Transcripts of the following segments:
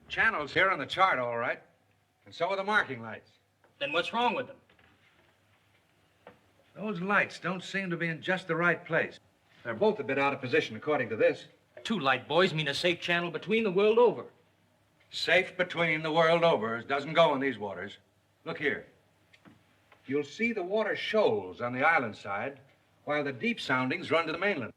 Channel's here on the chart, all right. And so are the marking lights. Then what's wrong with them? Those lights don't seem to be in just the right place. They're both a bit out of position, according to this. 2 light buoys mean a safe channel between the world over. Safe between the world over doesn't go in these waters. Look here. You'll see the water shoals on the island side, while the deep soundings run to the mainland.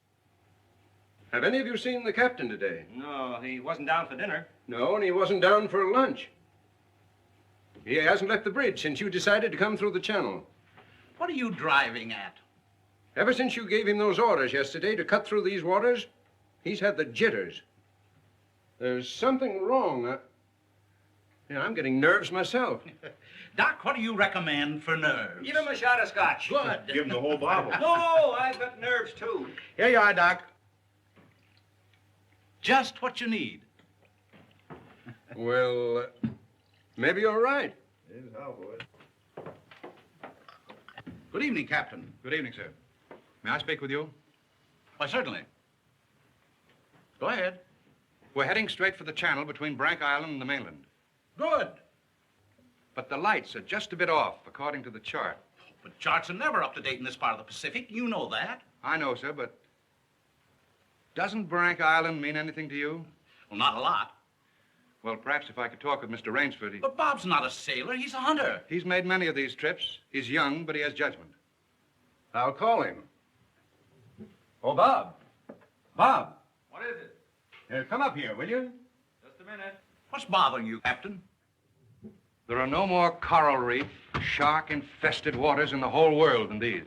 Have any of you seen the captain today? No, he wasn't down for dinner. No, and he wasn't down for lunch. He hasn't left the bridge since you decided to come through the channel. What are you driving at? Ever since you gave him those orders yesterday to cut through these waters, he's had the jitters. There's something wrong. I'm getting nerves myself. Doc, what do you recommend for nerves? Give him a shot of scotch. Good. Give him the whole bottle. No, I've got nerves, too. Here you are, Doc. Just what you need. Well, maybe you're right. Good evening, Captain. Good evening, sir. May I speak with you? Why, certainly. Go ahead. We're heading straight for the channel between Brank Island and the mainland. Good. But the lights are just a bit off, according to the chart. But charts are never up to date in this part of the Pacific. You know that. I know, sir, but doesn't Brank Island mean anything to you? Well, not a lot. Well, perhaps if I could talk with Mr. Rainsford. But Bob's not a sailor. He's a hunter. He's made many of these trips. He's young, but he has judgment. I'll call him. Oh, Bob. Bob. What is it? Come up here, will you? Just a minute. What's bothering you, Captain? There are no more coral reef, shark-infested waters in the whole world than these.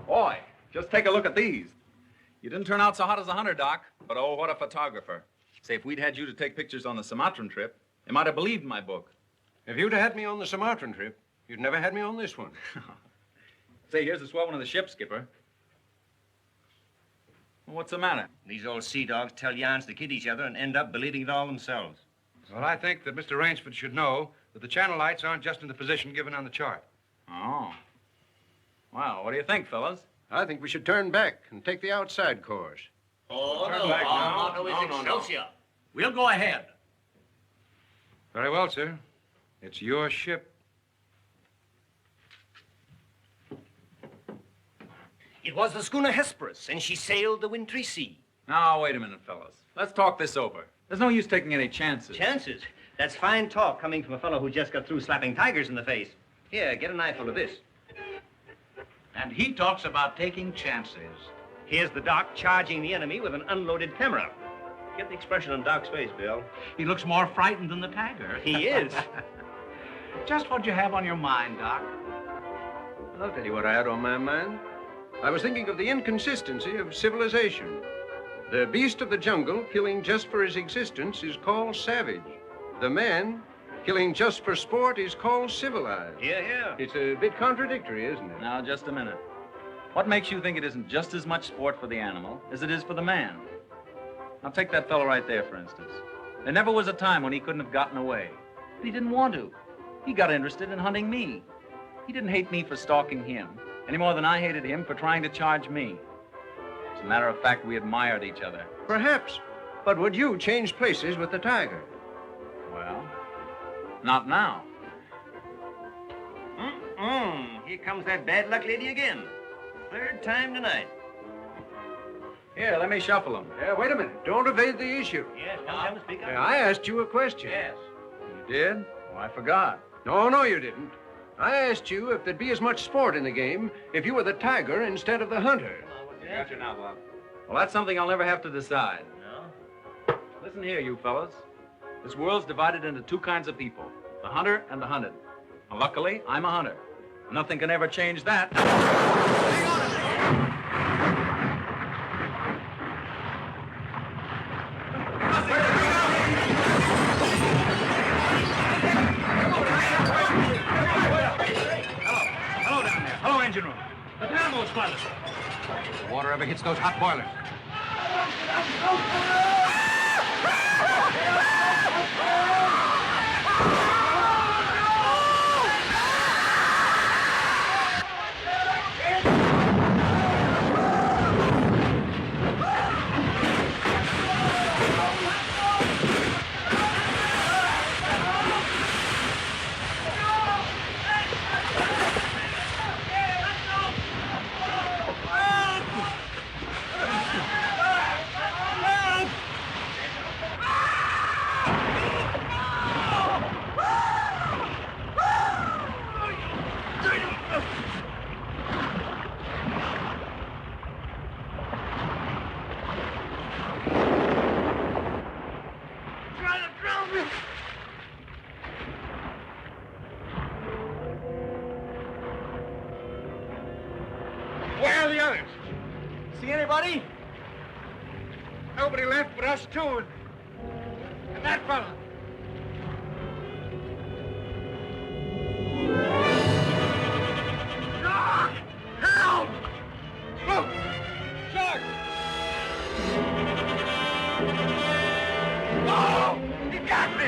Boy, just take a look at these. You didn't turn out so hot as a hunter, Doc, but oh, what a photographer. Say, if we'd had you to take pictures on the Sumatran trip, they might have believed my book. If you'd had me on the Sumatran trip, you'd never had me on this one. Say, here's the swell one of the ship, Skipper. Well, what's the matter? These old sea dogs tell yarns to kid each other and end up believing it all themselves. Well, I think that Mr. Rainsford should know that the channel lights aren't just in the position given on the chart. Oh. Well, what do you think, fellas? I think we should turn back and take the outside course. Oh, Turn back now. no, No. Excelsior. We'll go ahead. Very well, sir. It's your ship. It was the schooner Hesperus, and she sailed the wintry sea. Now, wait a minute, fellas. Let's talk this over. There's no use taking any chances. Chances? That's fine talk coming from a fellow who just got through slapping tigers in the face. Here, get an eyeful of this. And he talks about taking chances. Here's the Doc charging the enemy with an unloaded camera. Get the expression on Doc's face, Bill. He looks more frightened than the tiger. He is. Just what you have on your mind, Doc. I'll tell you what I had on my mind. I was thinking of the inconsistency of civilization. The beast of the jungle, killing just for his existence, is called savage. The man, killing just for sport, is called civilized. Yeah. It's a bit contradictory, isn't it? Now, just a minute. What makes you think it isn't just as much sport for the animal as it is for the man? Now, take that fellow right there, for instance. There never was a time when he couldn't have gotten away. But he didn't want to. He got interested in hunting me. He didn't hate me for stalking him, any more than I hated him for trying to charge me. As a matter of fact, we admired each other. Perhaps. But would you change places with the tiger? Well, not now. Here comes that bad luck lady again. Third time tonight. Here, let me shuffle him. Wait a minute. Don't evade the issue. Yes, come, speak up. I asked you a question. Yes. You did? Oh, I forgot. No, you didn't. I asked you if there'd be as much sport in the game if you were the tiger instead of the hunter. Got you now, Bob. Well, that's something I'll never have to decide. No? Listen here, you fellas. This world's divided into 2 kinds of people, the hunter and the hunted. Now, luckily, I'm a hunter. Nothing can ever change that. Hello down there. Hello, engine room. The dynamos, fellas. The water ever hits those hot boilers. Where are the others? See anybody? Nobody left but us two and that fellow. Ah! Help! Look! Shark! Oh! He got me!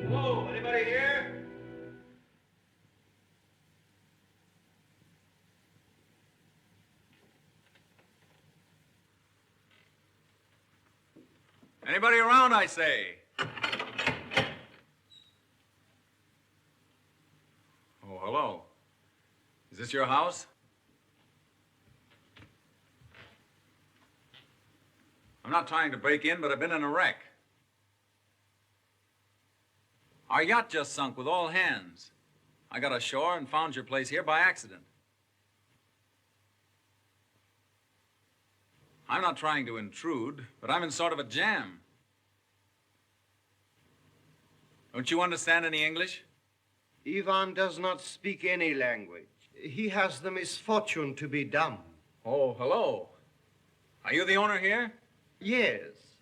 Hello, anybody here? Anybody around, I say? Oh, hello. Is this your house? I'm not trying to break in, but I've been in a wreck. Our yacht just sunk with all hands. I got ashore and found your place here by accident. I'm not trying to intrude, but I'm in sort of a jam. Don't you understand any English? Ivan does not speak any language. He has the misfortune to be dumb. Oh, hello. Are you the owner here? Yes.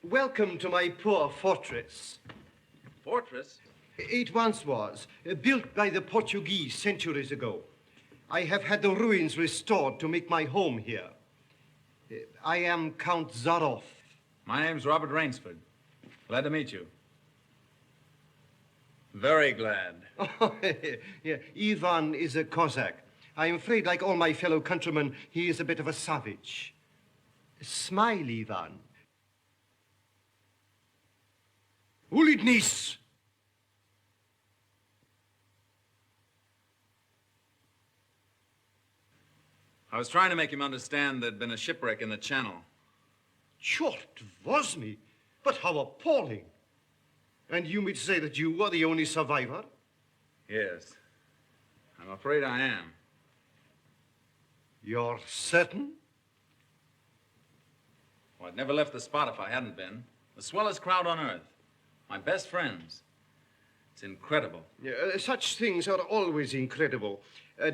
Welcome to my poor fortress. Fortress? It once was, built by the Portuguese centuries ago. I have had the ruins restored to make my home here. I am Count Zaroff. My name's Robert Rainsford. Glad to meet you. Very glad. Oh, yeah. Ivan is a Cossack. I'm afraid, like all my fellow countrymen, he is a bit of a savage. Smile, Ivan. Ulidnis! I was trying to make him understand there'd been a shipwreck in the channel. Chort was me, but how appalling. And you mean to say that you were the only survivor? Yes. I'm afraid I am. You're certain? Well, I'd never left the spot if I hadn't been. The swellest crowd on earth. My best friends. It's incredible. Such things are always incredible.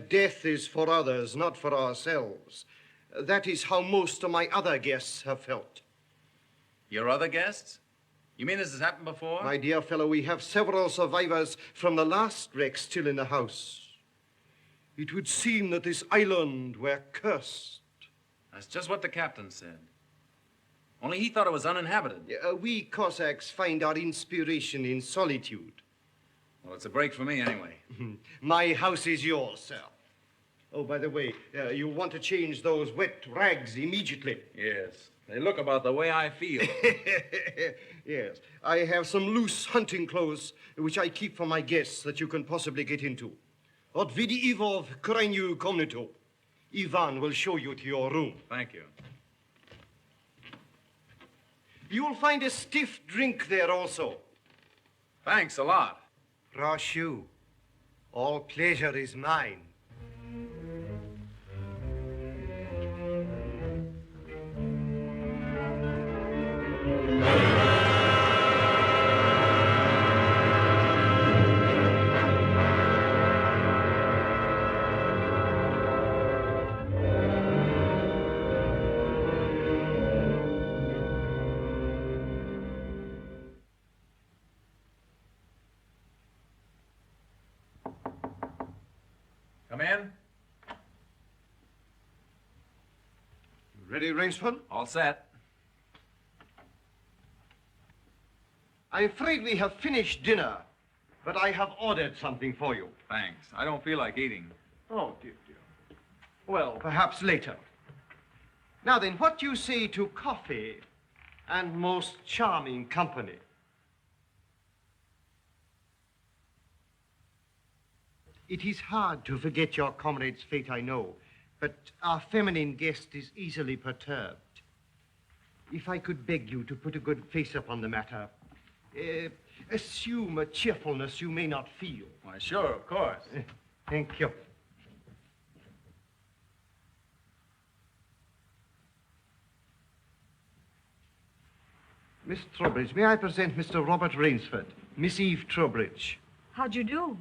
Death is for others, not for ourselves. That is how most of my other guests have felt. Your other guests? You mean this has happened before? My dear fellow, we have several survivors from the last wreck still in the house. It would seem that this island were cursed. That's just what the captain said. Only he thought it was uninhabited. We Cossacks find our inspiration in solitude. Well, it's a break for me anyway. My house is yours, sir. Oh, by the way, you want to change those wet rags immediately. Yes. They look about the way I feel. Yes. I have some loose hunting clothes which I keep for my guests that you can possibly get into. Od vidi Ivo v krajnju komnatu. Ivan will show you to your room. Thank you. You'll find a stiff drink there also. Thanks a lot. Rashu, all pleasure is mine. Come in. Ready, Rainsford? All set. I'm afraid we have finished dinner, but I have ordered something for you. Thanks. I don't feel like eating. Oh, dear, dear. Well, perhaps later. Now then, what do you say to coffee and most charming company? It is hard to forget your comrade's fate, I know, but our feminine guest is easily perturbed. If I could beg you to put a good face upon the matter, assume a cheerfulness you may not feel. Why, sure, of course. Thank you. Miss Trowbridge, may I present Mr. Robert Rainsford, Miss Eve Trowbridge, How'd you do?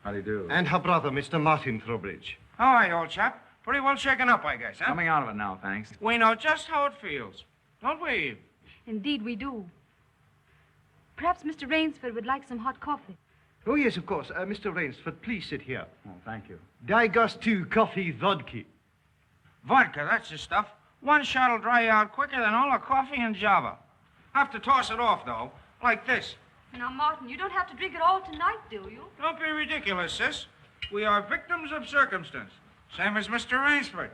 How do you do? and her brother, Mr. Martin Trowbridge. All right, old chap. Pretty well shaken up, I guess, huh? Coming out of it now, thanks. We know just how it feels. Don't we? Indeed, we do. Perhaps Mr. Rainsford would like some hot coffee. Oh, yes, of course. Mr. Rainsford, please sit here. Oh, thank you. Daj gostu coffee vodka. Vodka, that's the stuff. One shot'll dry you out quicker than all the coffee in Java. Have to toss it off, though, like this. Now, Martin, you don't have to drink it all tonight, do you? Don't be ridiculous, sis. We are victims of circumstance, same as Mr. Rainsford.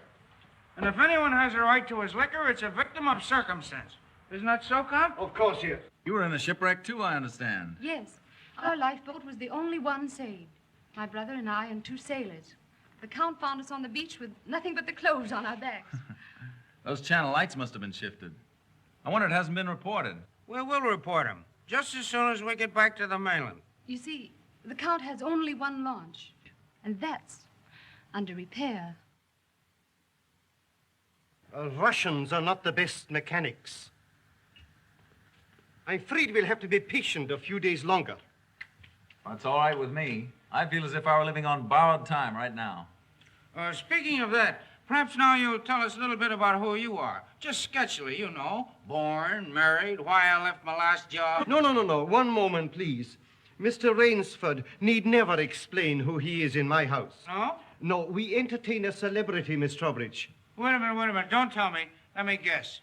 And if anyone has a right to his liquor, it's a victim of circumstance. Isn't that so, Count? Of course, yes. You were in a shipwreck, too, I understand. Yes. Our lifeboat was the only one saved. My brother and I and two sailors. The Count found us on the beach with nothing but the clothes on our backs. Those channel lights must have been shifted. I wonder it hasn't been reported. We will report him, just as soon as we get back to the mainland. You see, the Count has only one launch, and that's under repair. Russians are not the best mechanics. I'm afraid we'll have to be patient a few days longer. That's all right with me. I feel as if I were living on borrowed time right now. Speaking of that, perhaps now you'll tell us a little bit about who you are. Just sketchily, you know. Born, married, why I left my last job. No. One moment, please. Mr. Rainsford need never explain who he is in my house. No? No, we entertain a celebrity, Miss Trowbridge. Wait a minute. Don't tell me. Let me guess.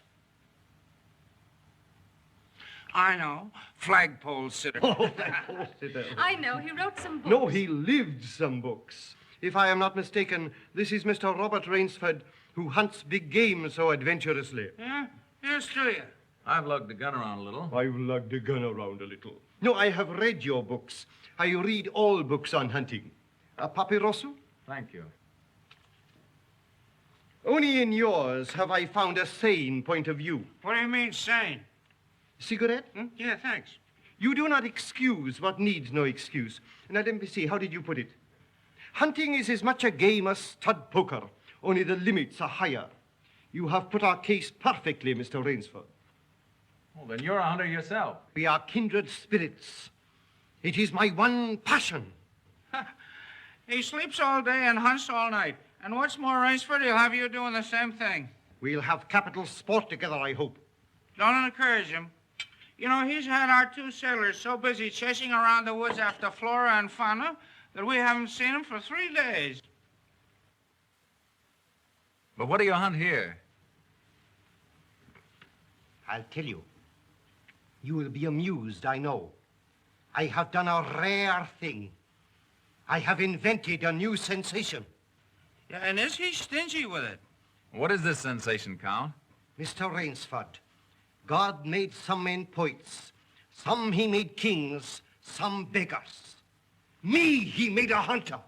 I know. Flagpole sitter. Oh, that poor sitter. I know. He wrote some books. No, he lived some books. If I am not mistaken, this is Mr. Robert Rainsford, who hunts big game so adventurously. Yeah? Here's to you. I've lugged the gun around a little. I've lugged the gun around a little. No, I have read your books. I read all books on hunting. Papirosu? Thank you. Only in yours have I found a sane point of view. What do you mean, sane? Cigarette? Yeah, thanks. You do not excuse what needs no excuse. Now, let me see, how did you put it? Hunting is as much a game as stud poker, only the limits are higher. You have put our case perfectly, Mr. Rainsford. Well, then you're a hunter yourself. We are kindred spirits. It is my one passion. He sleeps all day and hunts all night. And what's more, Rainsford, he'll have you doing the same thing. We'll have capital sport together, I hope. Don't encourage him. You know, he's had our 2 sailors so busy chasing around the woods after flora and fauna that we haven't seen him for 3 days. But what do you hunt here? I'll tell you. You will be amused, I know. I have done a rare thing. I have invented a new sensation. Yeah, and is he stingy with it? What is this sensation, Count? Mr. Rainsford, God made some men poets. Some he made kings, some beggars. Me he made a hunter.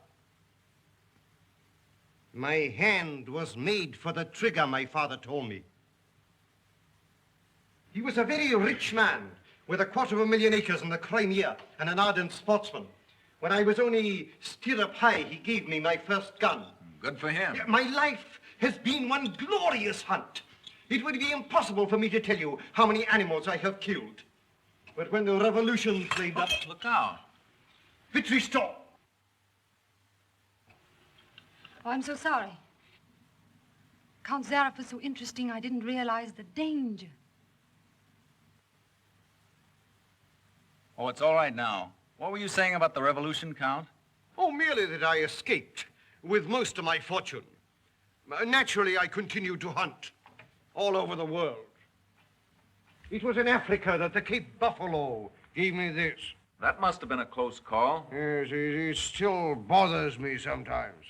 My hand was made for the trigger, my father told me. He was a very rich man with 250,000 acres in the Crimea and an ardent sportsman. When I was only stirrup high, he gave me my first gun. Good for him. My life has been one glorious hunt. It would be impossible for me to tell you how many animals I have killed. But when the revolution flamed up... Look out. Victory, stop! Oh, I'm so sorry. Count Zaroff was so interesting, I didn't realize the danger. Oh, it's all right now. What were you saying about the revolution, Count? Oh, merely that I escaped with most of my fortune. Naturally, I continued to hunt all over the world. It was in Africa that the Cape Buffalo gave me this. That must have been a close call. Yes, it still bothers me sometimes.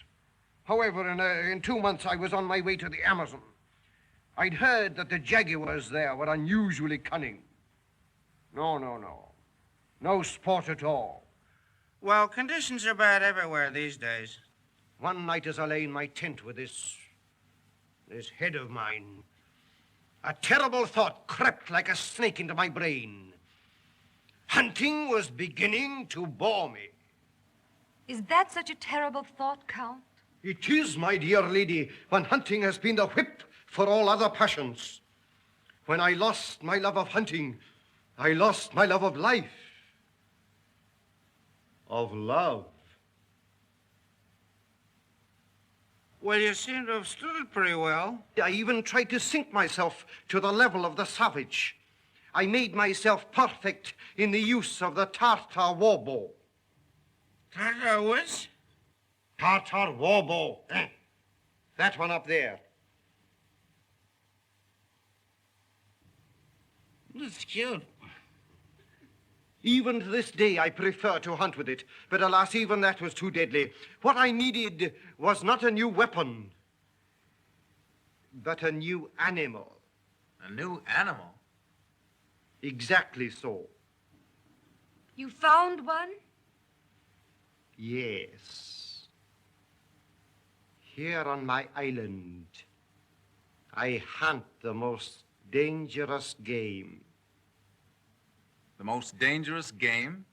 However, in 2 months, I was on my way to the Amazon. I'd heard that the jaguars there were unusually cunning. No. No sport at all. Well, conditions are bad everywhere these days. One night as I lay in my tent with this head of mine, a terrible thought crept like a snake into my brain. Hunting was beginning to bore me. Is that such a terrible thought, Count? It is, my dear lady, when hunting has been the whip for all other passions. When I lost my love of hunting, I lost my love of life. Of love. Well, you seem to have stood it pretty well. I even tried to sink myself to the level of the savage. I made myself perfect in the use of the Tartar war bow. Tartar which? Tartar war bow. That one up there. That's cute. Even to this day, I prefer to hunt with it. But alas, even that was too deadly. What I needed was not a new weapon, but a new animal. A new animal? Exactly so. You found one? Yes. Here on my island, I hunt the most dangerous game. The most dangerous game?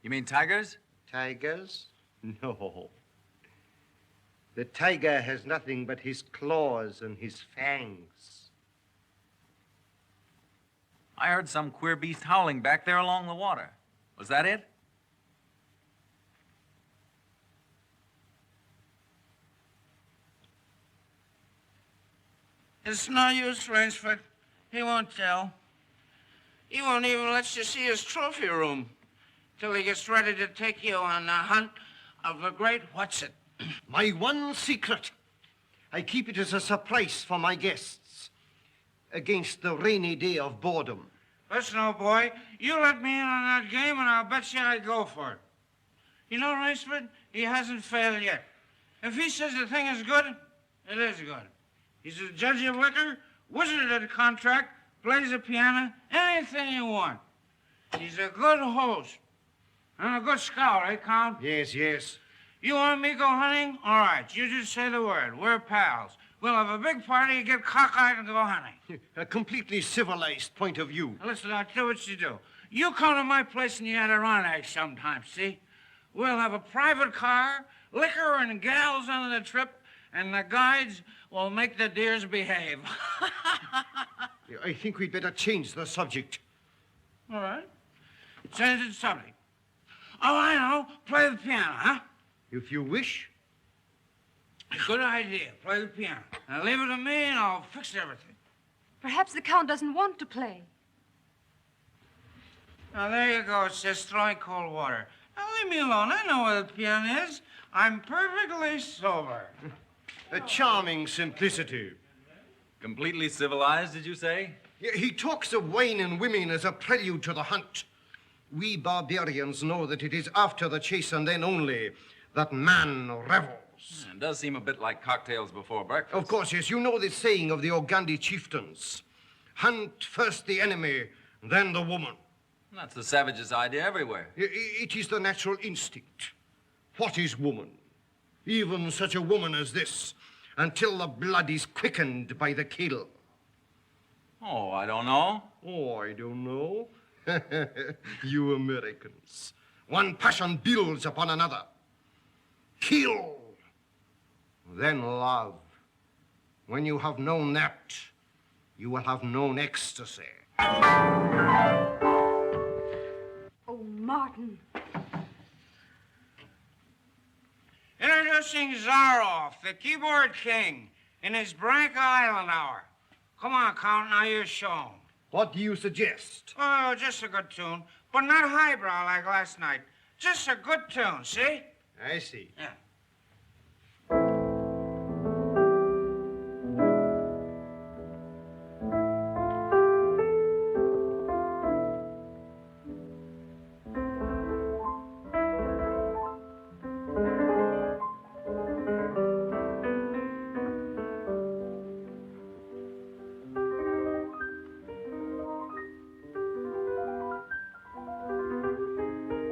You mean tigers? Tigers? No. The tiger has nothing but his claws and his fangs. I heard some queer beast howling back there along the water. Was that it? It's no use, Rainsford. He won't tell. He won't even let you see his trophy room till he gets ready to take you on a hunt of the great what's-it. My one secret. I keep it as a surprise for my guests against the rainy day of boredom. Listen, old boy, you let me in on that game and I'll bet you I'd go for it. You know, Rainsford, he hasn't failed yet. If he says the thing is good, it is good. He's a judge of liquor, wizard at a contract, plays the piano, anything you want. He's a good host and a good scout, eh, Count? Yes. You want me to go hunting? All right, you just say the word. We're pals. We'll have a big party, get cockeyed, and go hunting. A completely civilized point of view. Now, listen, I'll do what you do. You come to my place in the Adirondacks sometime, see? We'll have a private car, liquor and gals on the trip, and the guides will make the deers behave. I think we'd better change the subject. All right. Change the subject. Oh, I know. Play the piano, huh? If you wish. Good idea. Play the piano. Now leave it to me and I'll fix everything. Perhaps the Count doesn't want to play. Now, there you go. It's just throwing cold water. Now, leave me alone. I know where the piano is. I'm perfectly sober. A charming simplicity. Completely civilized, did you say? He talks of wine and women as a prelude to the hunt. We barbarians know that it is after the chase and then only that man revels. It does seem a bit like cocktails before breakfast. Of course, yes. You know the saying of the Ogandi chieftains. Hunt first the enemy, then the woman. That's the savage's idea everywhere. It is the natural instinct. What is woman? Even such a woman as this, until the blood is quickened by the kill. Oh, I don't know. Oh, I don't know. You Americans. One passion builds upon another. Kill, then love. When you have known that, you will have known ecstasy. Oh, Martin. Introducing Zaroff, the keyboard king, in his Branca Island hour. Come on, Count, now you show him. What do you suggest? Oh, just a good tune, but not highbrow like last night. Just a good tune, see? I see. Yeah.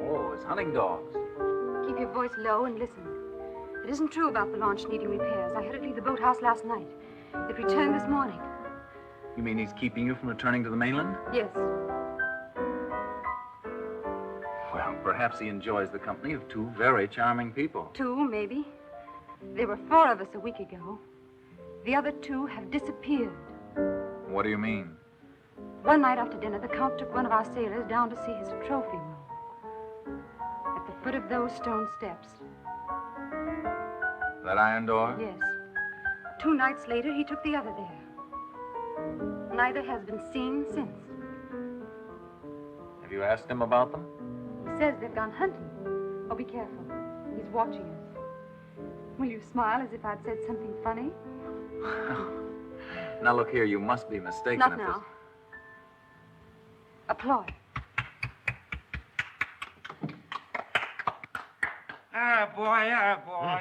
Oh, it's hunting dogs. Keep your voice low and listen. It isn't true about the launch needing repairs. I had it leave the boathouse last night. It returned this morning. You mean he's keeping you from returning to the mainland? Yes. Well, perhaps he enjoys the company of two very charming people. Two, maybe. There were 4 of us a week ago. The other 2 have disappeared. What do you mean? One night after dinner, the Count took one of our sailors down to see his trophy room. At the foot of those stone steps. That iron door? Yes. 2 nights later, he took the other there. Neither has been seen since. Have you asked him about them? He says they've gone hunting. Oh, be careful. He's watching us. Will you smile as if I'd said something funny? Now, look here, you must be mistaken. Not if now. Applaud. Boy.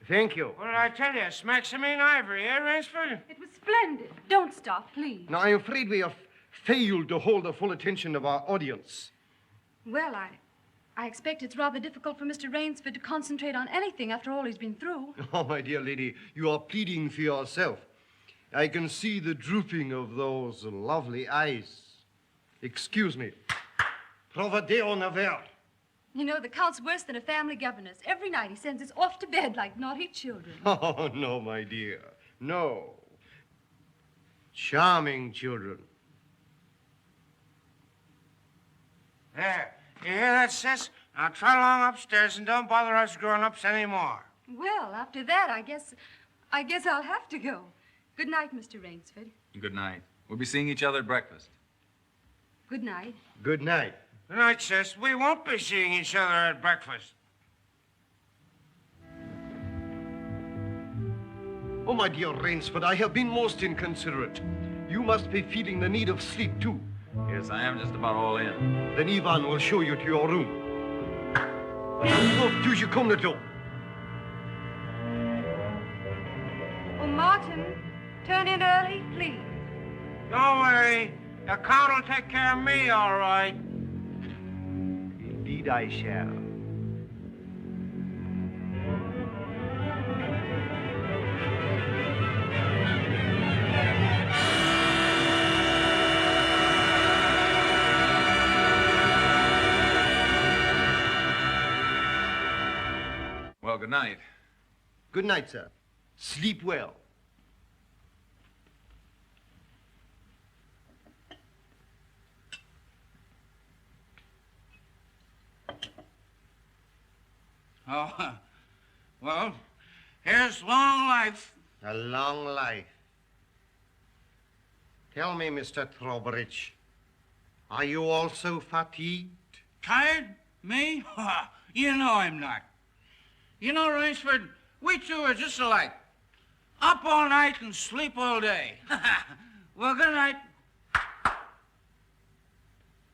Thank you. What did I tell you? Smack some in ivory, eh, Rainsford? It was splendid. Don't stop, please. Now, I'm afraid we have failed to hold the full attention of our audience. Well, I expect it's rather difficult for Mr. Rainsford to concentrate on anything after all he's been through. Oh, my dear lady, you are pleading for yourself. I can see the drooping of those lovely eyes. Excuse me. Provadeo naver. You know, the Count's worse than a family governess. Every night he sends us off to bed like naughty children. Oh, no, my dear. No. Charming children. There. You hear that, sis? Now trot along upstairs and don't bother us grown-ups anymore. Well, after that, I guess I'll have to go. Good night, Mr. Rainsford. Good night. We'll be seeing each other at breakfast. Good night. Good night. Good night, sis. We won't be seeing each other at breakfast. Oh, my dear Rainsford, I have been most inconsiderate. You must be feeling the need of sleep, too. Yes, I am just about all in. Then Ivan will show you to your room. Oh, do you come to door? Oh, Martin, turn in early, please. Don't worry. The Count will take care of me, all right. Indeed I shall. good night. Good night, sir. Sleep well. Oh, well, here's long life. A long life. Tell me, Mr. Trowbridge, are you also fatigued? Tired? Me? You know I'm not. You know, Rainsford, we two are just alike. Up all night and sleep all day. Well, good night.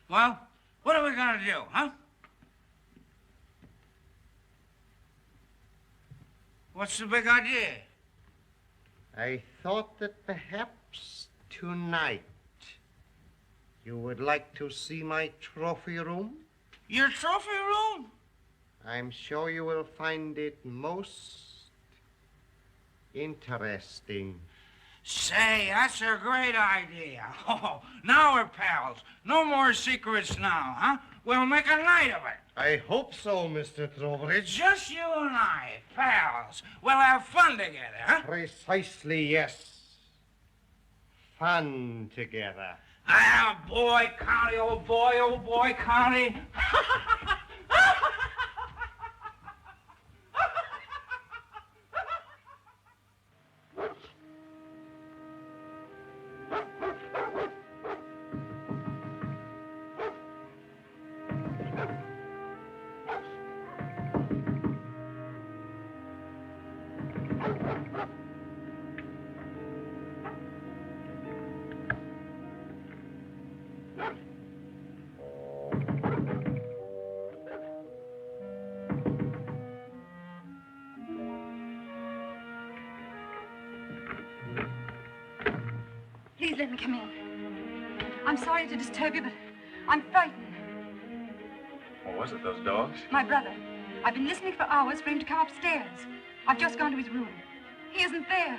Well, what are we gonna do, huh? What's the big idea? I thought that perhaps tonight you would like to see my trophy room. Your trophy room? I'm sure you will find it most interesting. Say, that's a great idea. Oh, now we're pals. No more secrets now, huh? We'll make a night of it. I hope so, Mr. Trowbridge. Just you and I, pals. We'll have fun together, huh? Precisely, yes. Fun together. Ah, boy, County, old boy, County. Please let me come in. I'm sorry to disturb you, but I'm frightened. What was it, those dogs? My brother. I've been listening for hours for him to come upstairs. I've just gone to his room. He isn't there.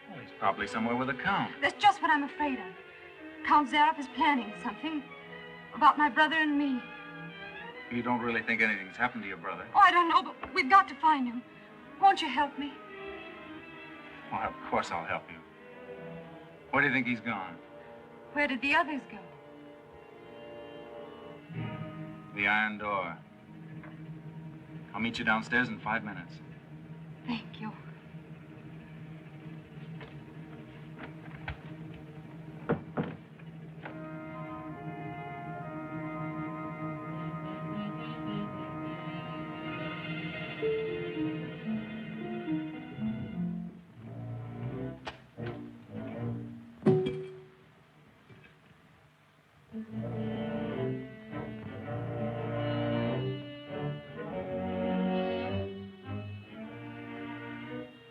Well, he's probably somewhere with the Count. That's just what I'm afraid of. Count Zaroff is planning something about my brother and me. You don't really think anything's happened to your brother? Oh, I don't know, but we've got to find him. Won't you help me? Well, of course I'll help you. Where do you think he's gone? Where did the others go? The iron door. I'll meet you downstairs in 5 minutes. Thank you.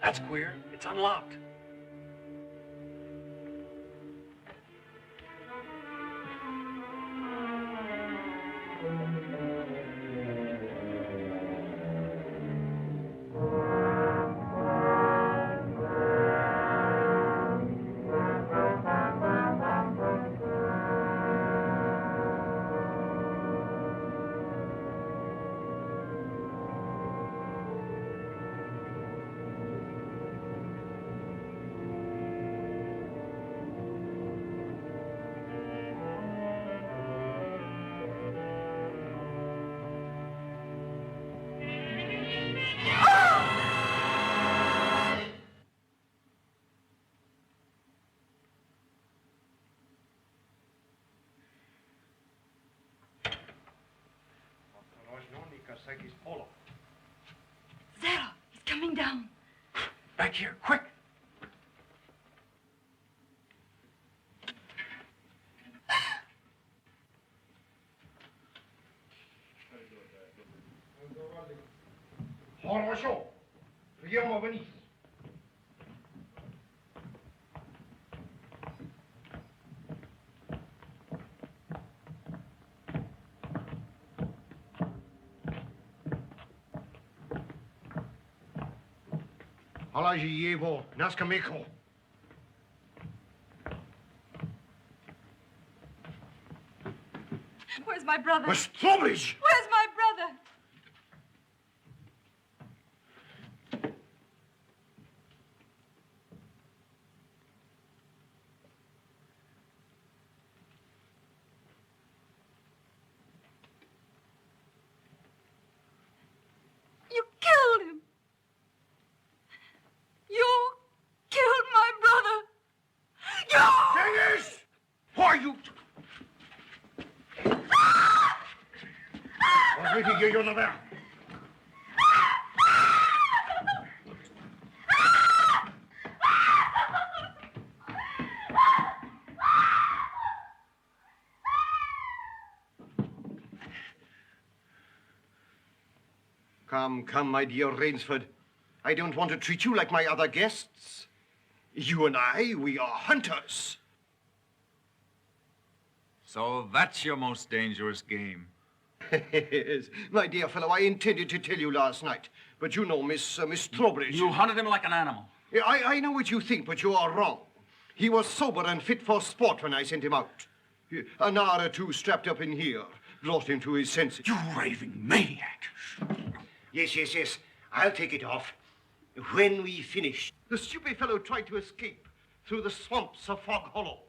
That's queer. It's unlocked. Zaroff, he's coming down. Back here, quick. Хорошо. Приема вниз. Положи его на скамейку. Where's my brother? Miss Trowbridge! Where's my brother? Hier, Jonathan. Come, my dear Rainsford. I don't want to treat you like my other guests. You and I, we are hunters. So that's your most dangerous game. Yes, my dear fellow, I intended to tell you last night, but you know Miss Trowbridge. You hunted him like an animal. Yeah, I know what you think, but you are wrong. He was sober and fit for sport when I sent him out. An hour or two strapped up in here brought him to his senses. You raving maniac. Yes. I'll take it off. When we finish. The stupid fellow tried to escape through the swamps of Fog Hollow.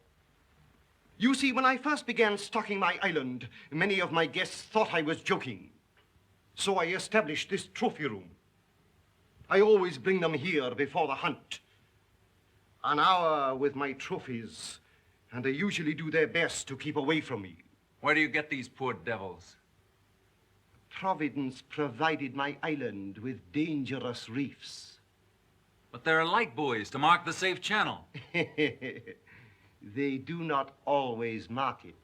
You see, when I first began stocking my island, many of my guests thought I was joking. So I established this trophy room. I always bring them here before the hunt. An hour with my trophies, and they usually do their best to keep away from me. Where do you get these poor devils? Providence provided my island with dangerous reefs. But there are light buoys to mark the safe channel. They do not always mark it.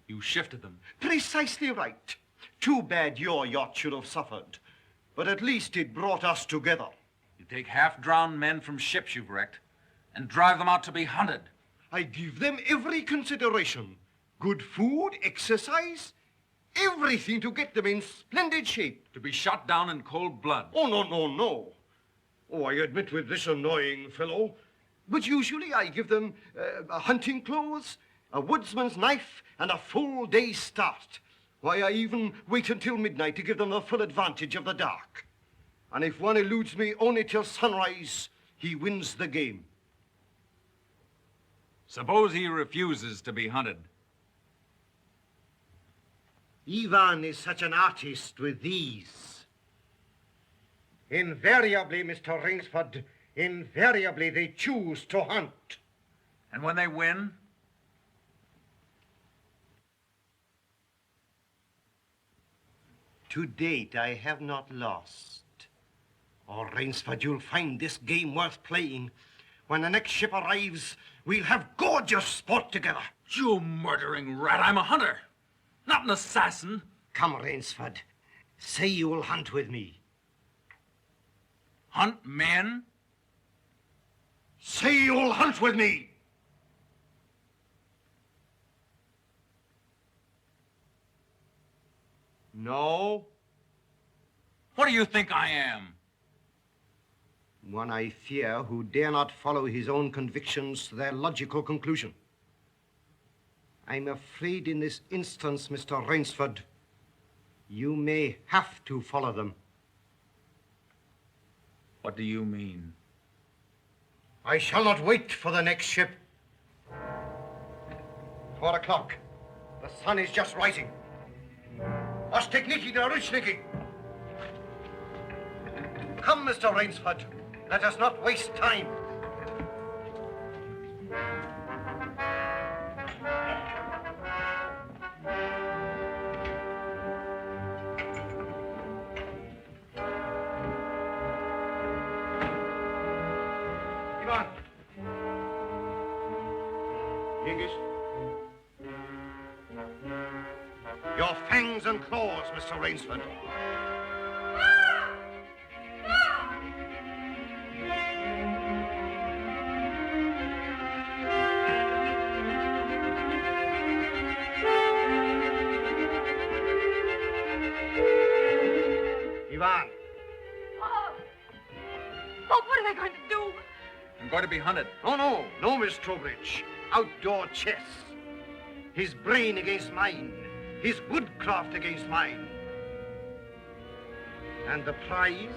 You shifted them. Precisely right. Too bad your yacht should have suffered. But at least it brought us together. You take half-drowned men from ships you've wrecked and drive them out to be hunted. I give them every consideration. Good food, exercise, everything to get them in splendid shape. To be shot down in cold blood. Oh, no. Oh, I admit with this annoying fellow. But usually I give them hunting clothes, a woodsman's knife, and a full day's start. Why, I even wait until midnight to give them the full advantage of the dark. And if one eludes me only till sunrise, he wins the game. Suppose he refuses to be hunted. Ivan is such an artist with these. Invariably, Mr. Rainsford, invariably they choose to hunt. And when they win? To date, I have not lost. Oh, Rainsford, you'll find this game worth playing. When the next ship arrives, we'll have gorgeous sport together. You murdering rat, I'm a hunter, not an assassin. Come, Rainsford, say you will hunt with me. Hunt men? Say you'll hunt with me. No. What do you think I am? One I fear who dare not follow his own convictions to their logical conclusion. I'm afraid in this instance, Mr. Rainsford, you may have to follow them. What do you mean? I shall not wait for the next ship. 4 o'clock. The sun is just rising. Ostekniki Narushniki. Come, Mr. Rainsford. Let us not waste time. Ivan. Genghis. Your fangs and claws, Mr. Rainsford. Ivan. Oh, what are they going to do? I'm going to be hunted. No, Miss Trowbridge. Outdoor chess. His brain against mine. His woodcraft against mine. And the prize?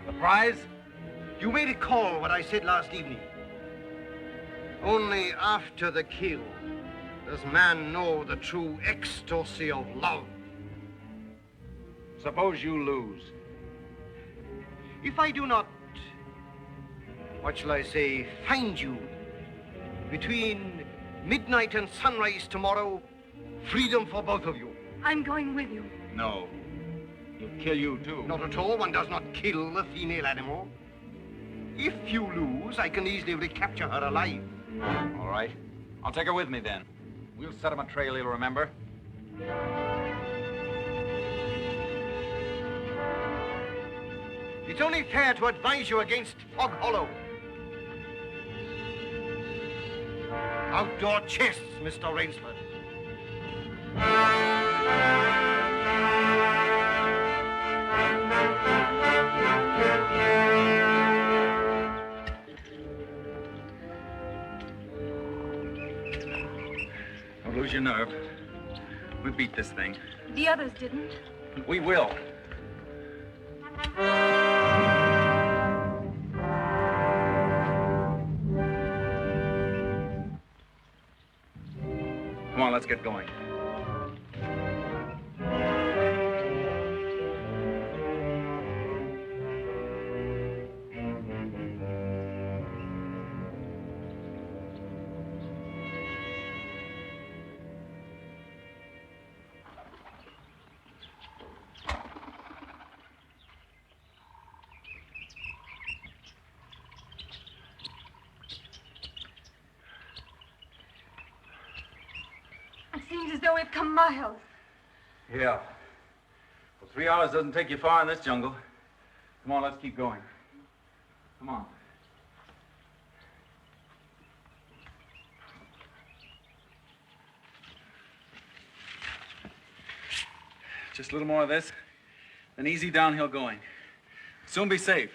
The prize? You may recall what I said last evening. Only after the kill does man know the true ecstasy of love. Suppose you lose. If I do not, what shall I say, find you, between midnight and sunrise tomorrow, freedom for both of you. I'm going with you. No. He'll kill you, too. Not at all. One does not kill a female animal. If you lose, I can easily recapture her alive. All right. I'll take her with me, then. We'll set him a trail he'll remember. It's only fair to advise you against Fog Hollow. Outdoor chests, Mr. Rainsford. Don't lose your nerve. We beat this thing. The others didn't. We will. Come on, let's get going. It seems as though we've come miles. Yeah. Well, 3 hours doesn't take you far in this jungle. Come on, let's keep going. Come on. Just a little more of this, then easy downhill going. Soon be safe.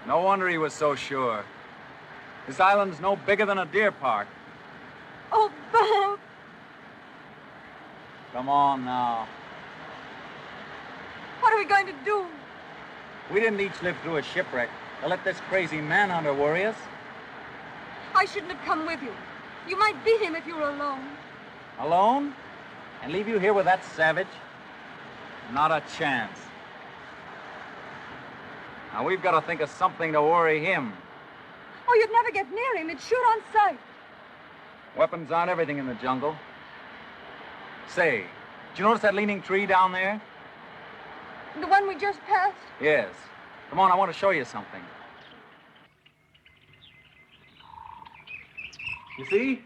No wonder he was so sure. This island's no bigger than a deer park. Oh, Bob! Come on now. What are we going to do? We didn't each live through a shipwreck to let this crazy manhunter worry us. I shouldn't have come with you. You might beat him if you were alone. Alone? And leave you here with that savage? Not a chance. Now, we've got to think of something to worry him. Oh, you'd never get near him. He'd shoot on sight. Weapons aren't everything in the jungle. Say, did you notice that leaning tree down there? The one we just passed? Yes. Come on, I want to show you something. You see?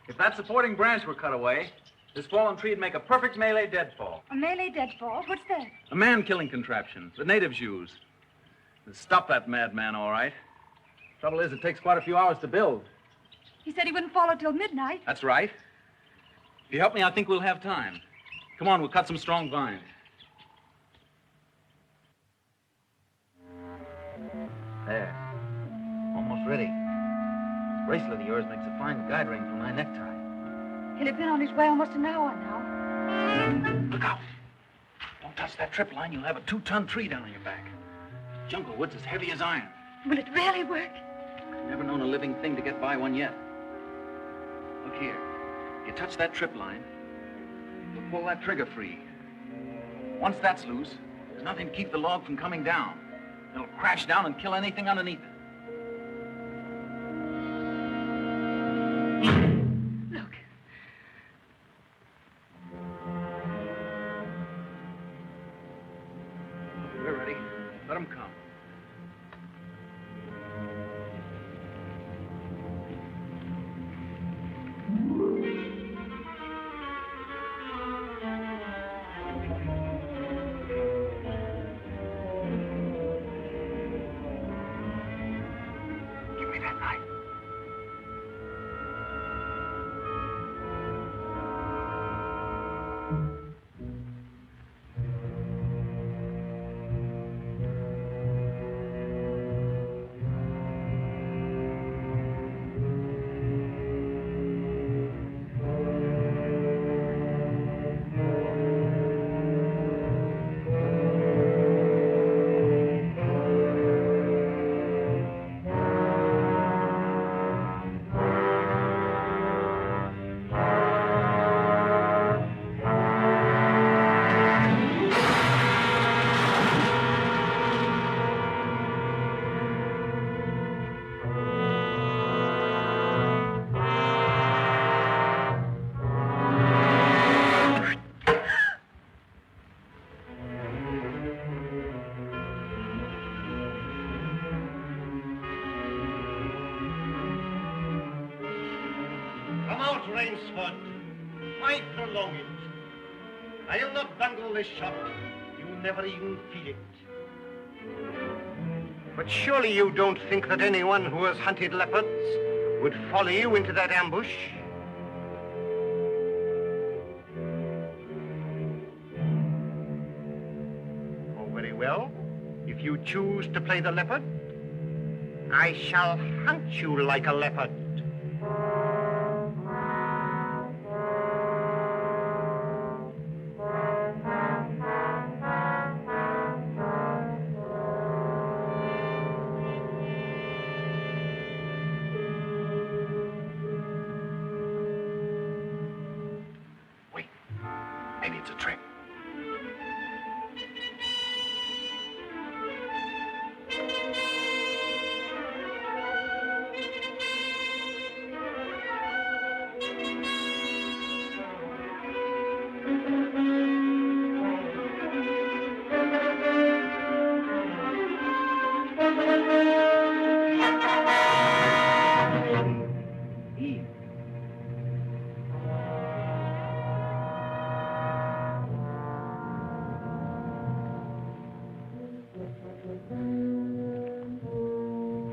If that supporting branch were cut away, this fallen tree would make a perfect Malay deadfall. A Malay deadfall? What's that? A man-killing contraption the natives use. It'll stop that madman, all right. Trouble is, it takes quite a few hours to build. He said he wouldn't follow till midnight. That's right. If you help me, I think we'll have time. Come on, we'll cut some strong vines. There. Almost ready. This bracelet of yours makes a fine guide ring for my necktie. He'll have been on his way almost an hour now. Look out. Don't touch that trip line. You'll have a 2-ton tree down on your back. Jungle wood's as heavy as iron. Will it really work? Never known a living thing to get by one yet. Look here. You touch that trip line, you'll pull that trigger free. Once that's loose, there's nothing to keep the log from coming down. It'll crash down and kill anything underneath it. Look. We're ready. Let them come. Give me that knife. not, Rainsford. Why prolong it? I'll not bungle this shot. You'll never even feel it. But surely you don't think that anyone who has hunted leopards would follow you into that ambush? Oh, very well. If you choose to play the leopard, I shall hunt you like a leopard. Wait. Maybe it's a trick.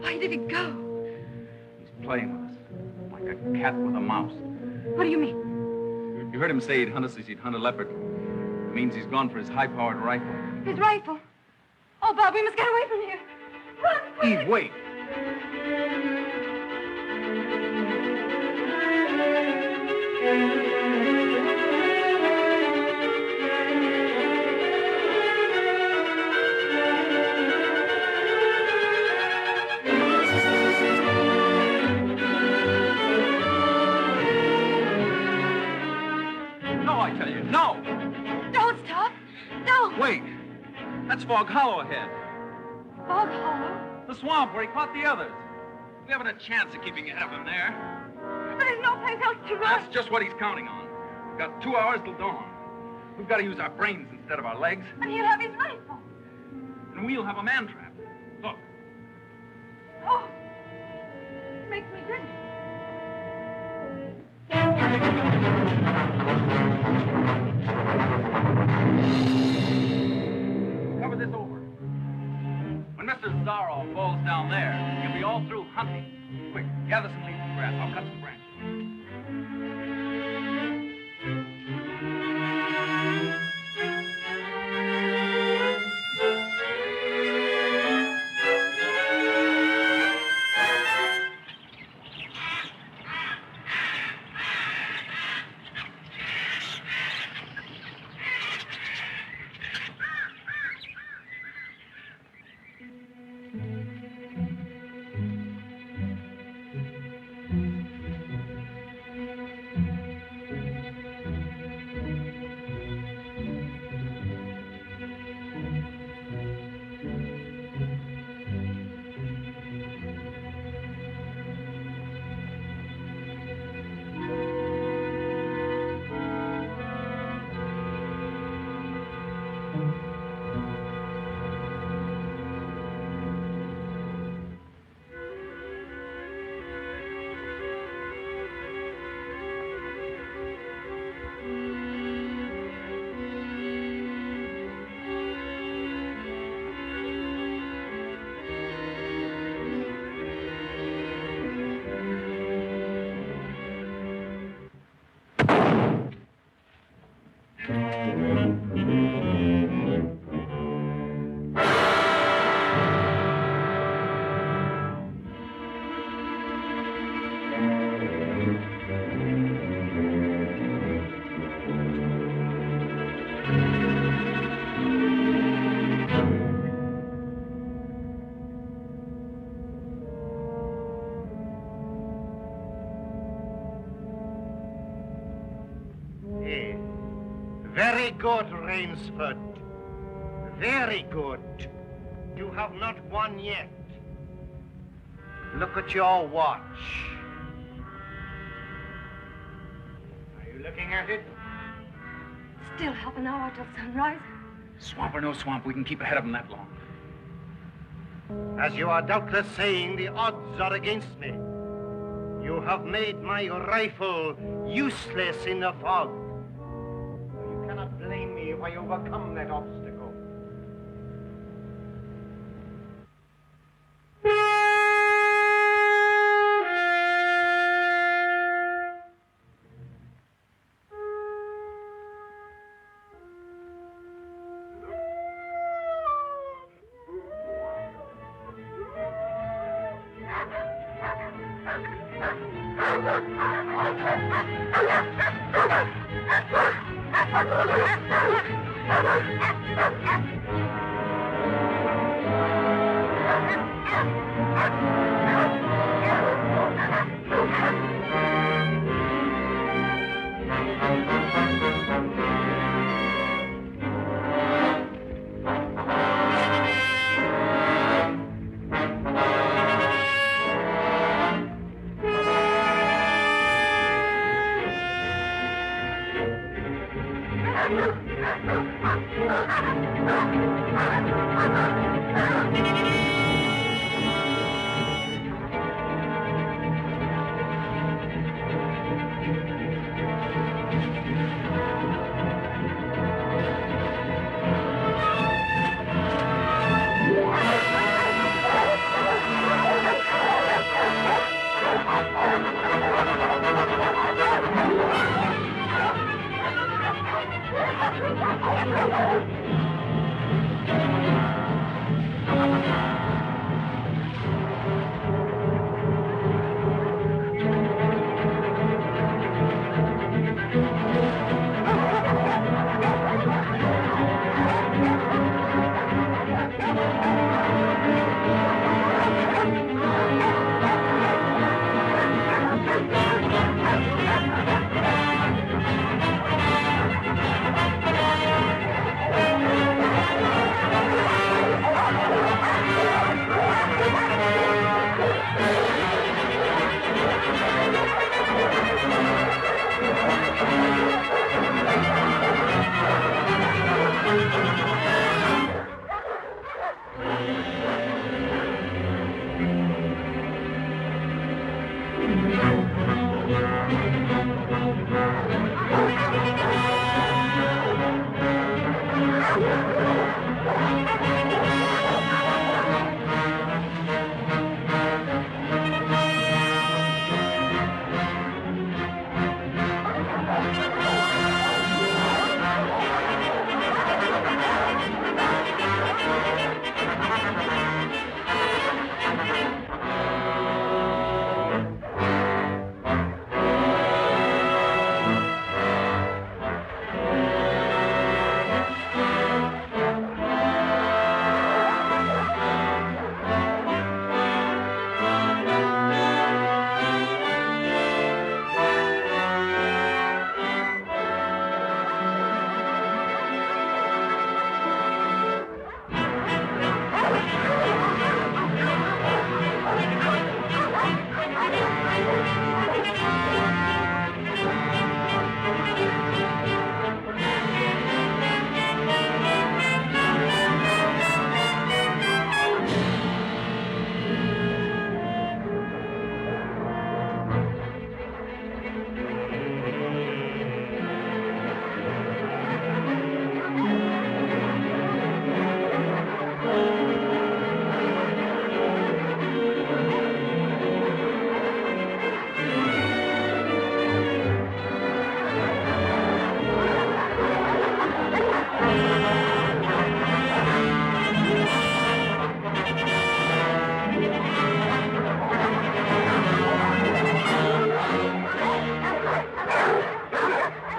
Where did he go? He's playing with us, like a cat with a mouse. What do you mean? You heard him say he'd hunt us as he'd hunt a leopard. It means he's gone for his high-powered rifle. His rifle. Oh, Bob, we must get away from here. Run, quick! Eve, wait. No, I tell you, no! Don't stop. Don't. Wait. That's Fog Hollow ahead. Fog Hollow? The swamp where he caught the others. We haven't a chance of keeping ahead of him there. But there's no place else to run. That's just what he's counting on. We've got 2 hours till dawn. We've got to use our brains instead of our legs. And he'll have his rifle. And we'll have a man trap. Look. Oh. It makes me dizzy. Cover this over. When Mr. Zaroff falls down there, he'll be all through hunting. Quick, gather some leaves and grass. I'll cut some branches. Very good, Rainsford. Very good. You have not won yet. Look at your watch. Are you looking at it? Still half an hour till sunrise. Swamp or no swamp, we can keep ahead of him that long. As you are doubtless saying, the odds are against me. You have made my rifle useless in the fog. You cannot blame me if I overcome that obstacle.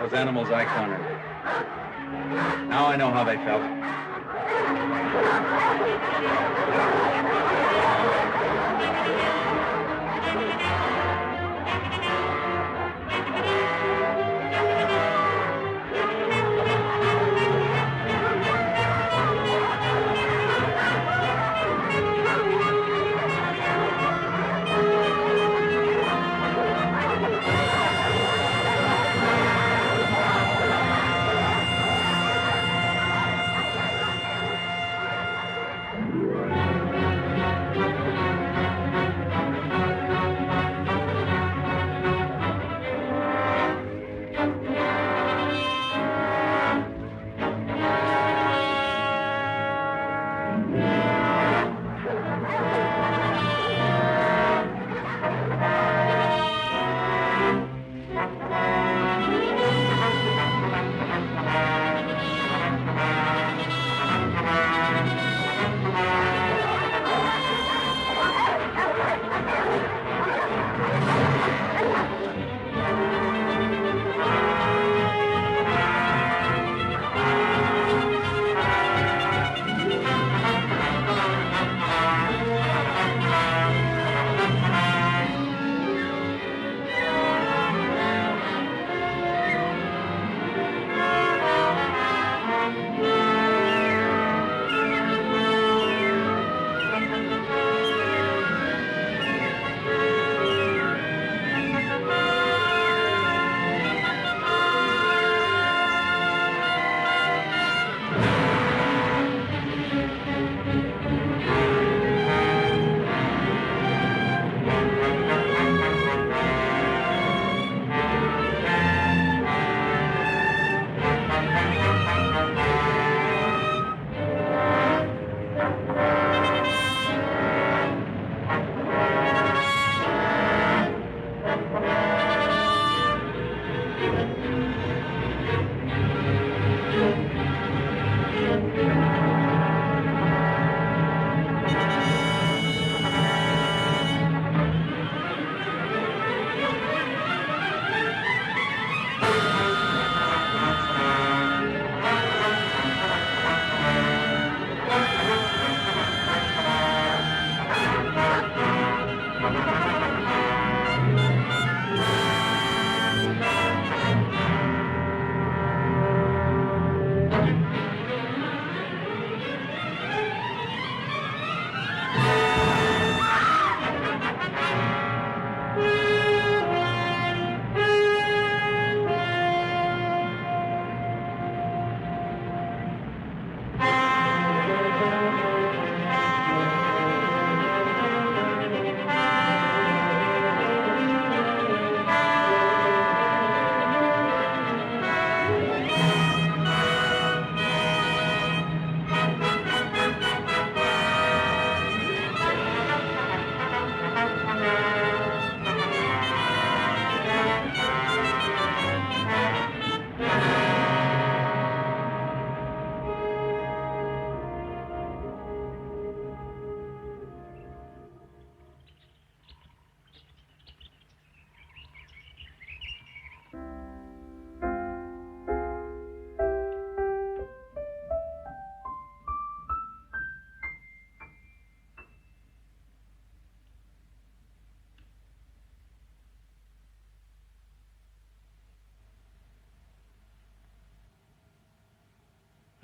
Those animals I cornered. Now I know how they felt.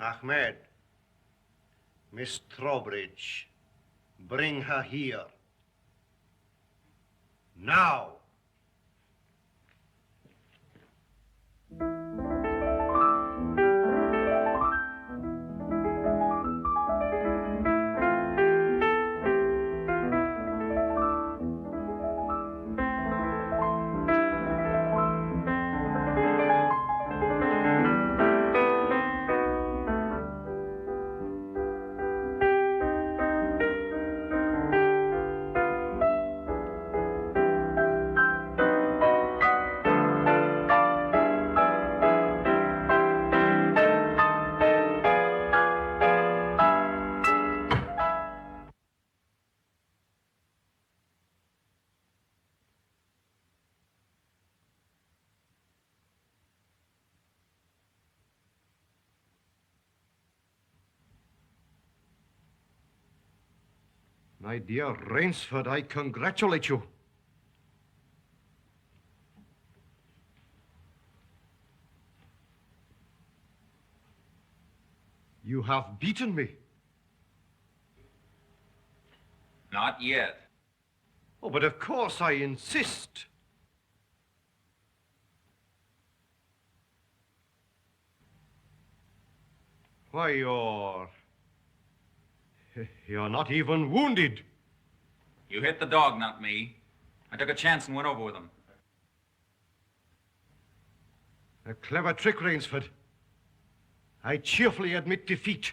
Ahmed, Miss Trowbridge, bring her here. Now. My dear Rainsford, I congratulate you. You have beaten me. Not yet. Oh, but of course I insist. Why, you're not even wounded. You hit the dog, not me. I took a chance and went over with him. A clever trick, Rainsford. I cheerfully admit defeat.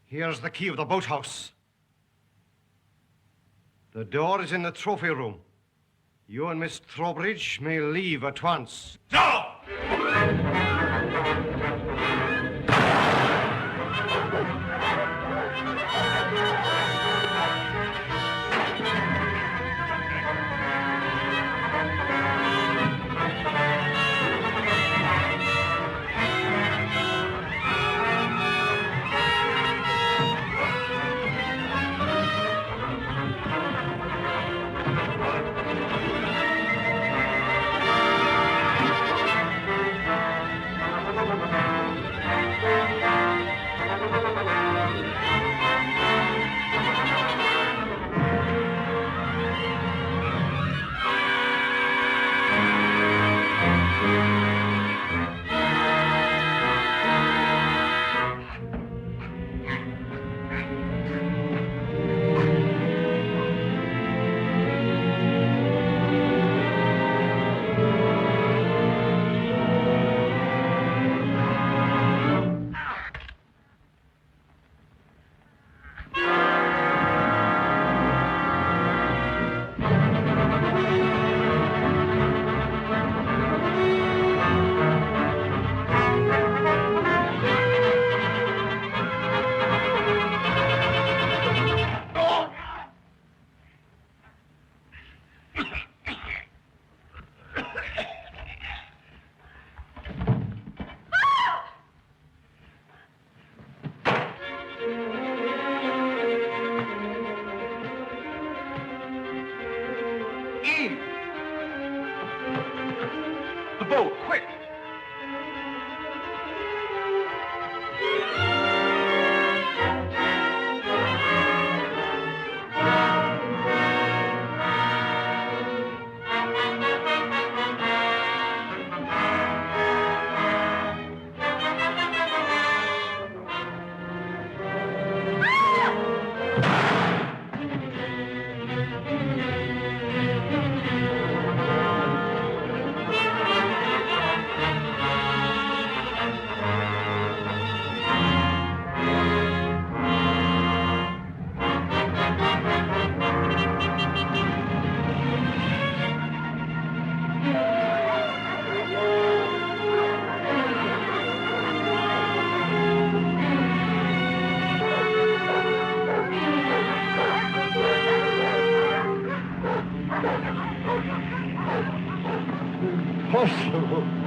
Here's the key of the boathouse. The door is in the trophy room. You and Miss Trowbridge may leave at once. No! The boat, quick! Impossible.